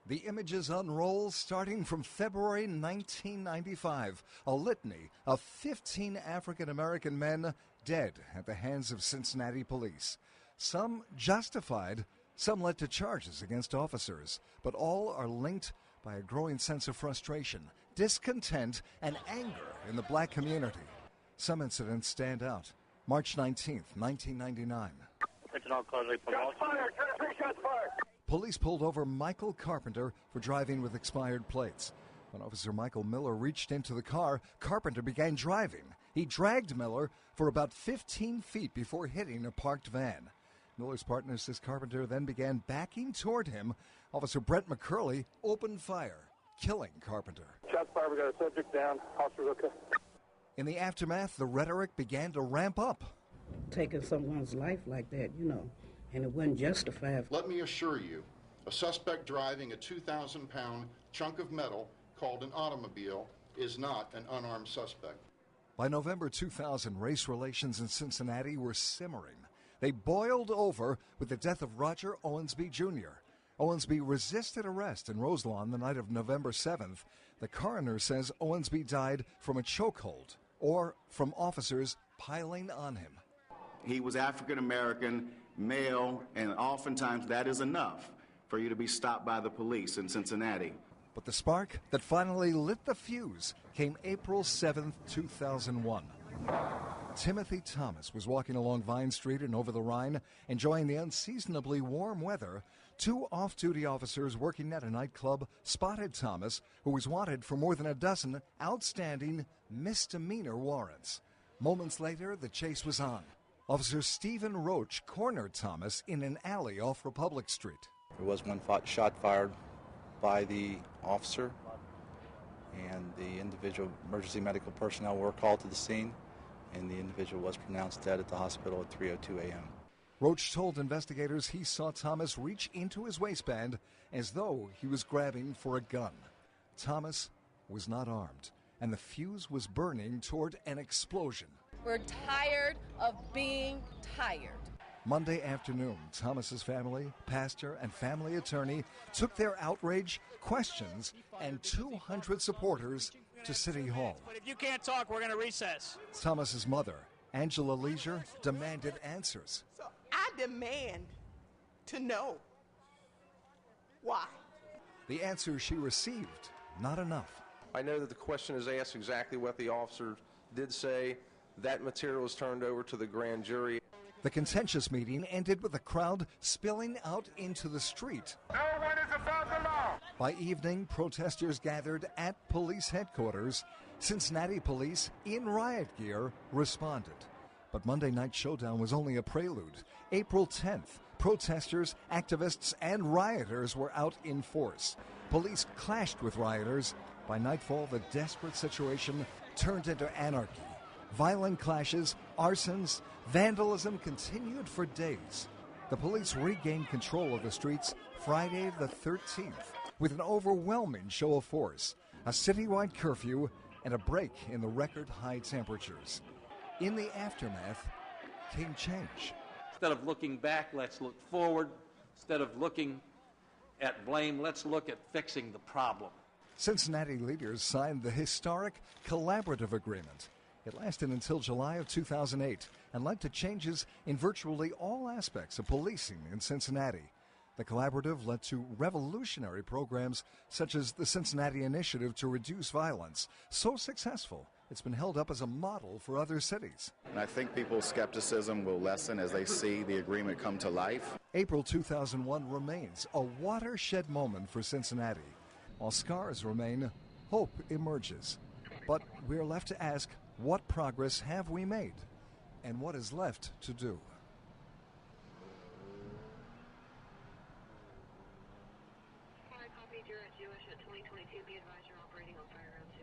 The images unroll starting from February 1995, a litany of 15 African-American men dead at the hands of Cincinnati police. Some justified, some led to charges against officers, but all are linked by a growing sense of frustration, discontent, and anger in the black community. Some incidents stand out. March 19th, 1999. Shots fired! 3 shots fired! Police pulled over Michael Carpenter for driving with expired plates. When Officer Michael Miller reached into the car, Carpenter began driving. He dragged Miller for about 15 feet before hitting a parked van. Miller's partner says Carpenter then began backing toward him. Officer Brent McCurley opened fire, killing Carpenter. Shots fired. We got a subject down. Officer's okay. In the aftermath, the rhetoric began to ramp up. Taking someone's life like that, and it wasn't justified. Let me assure you, a suspect driving a 2,000-pound chunk of metal called an automobile is not an unarmed suspect. By November 2000, race relations in Cincinnati were simmering. They boiled over with the death of Roger Owensby Jr. Owensby resisted arrest in Roselawn the night of November 7th. The coroner says Owensby died from a chokehold or from officers piling on him. He was African American, male, and oftentimes that is enough for you to be stopped by the police in Cincinnati. But the spark that finally lit the fuse came April 7th, 2001. Timothy Thomas was walking along Vine Street and over the Rhine, enjoying the unseasonably warm weather. 2 off-duty officers working at a nightclub spotted Thomas, who was wanted for more than a dozen outstanding misdemeanor warrants. Moments later, the chase was on. Officer Stephen Roach cornered Thomas in an alley off Republic Street. There was one shot fired by the officer, and the individual emergency medical personnel were called to the scene, and the individual was pronounced dead at the hospital at 3:02 a.m. Roach told investigators he saw Thomas reach into his waistband as though he was grabbing for a gun. Thomas was not armed, and the fuse was burning toward an explosion. We're tired of being tired. Monday afternoon, Thomas's family, pastor, and family attorney took their outrage, questions, and 200 supporters to City Hall. But if you can't talk, we're going to recess. Thomas's mother, Angela Leisure, demanded answers. So I demand to know why. The answer she received, not enough. I know that the question is asked exactly what the officer did say. That material was turned over to the grand jury. The contentious meeting ended with the crowd spilling out into the street. No one is above the law. By evening, protesters gathered at police headquarters. Cincinnati police, in riot gear, responded. But Monday night's showdown was only a prelude. April 10th, protesters, activists, and rioters were out in force. Police clashed with rioters. By nightfall, the desperate situation turned into anarchy. Violent clashes, arsons, vandalism continued for days. The police regained control of the streets Friday the 13th with an overwhelming show of force, a citywide curfew, and a break in the record high temperatures. In the aftermath came change. Instead of looking back, let's look forward. Instead of looking at blame, let's look at fixing the problem. Cincinnati leaders signed the historic collaborative agreement. It lasted until July of 2008 and led to changes in virtually all aspects of policing in Cincinnati. The collaborative led to revolutionary programs such as the Cincinnati Initiative to Reduce Violence. So successful, it's been held up as a model for other cities. And I think people's skepticism will lessen as they see the agreement come to life. April 2001 remains a watershed moment for Cincinnati. While scars remain, hope emerges. But we're left to ask, what progress have we made? And what is left to do? Copy, Jewish at 2022. Be advised you're operating on fire round 2.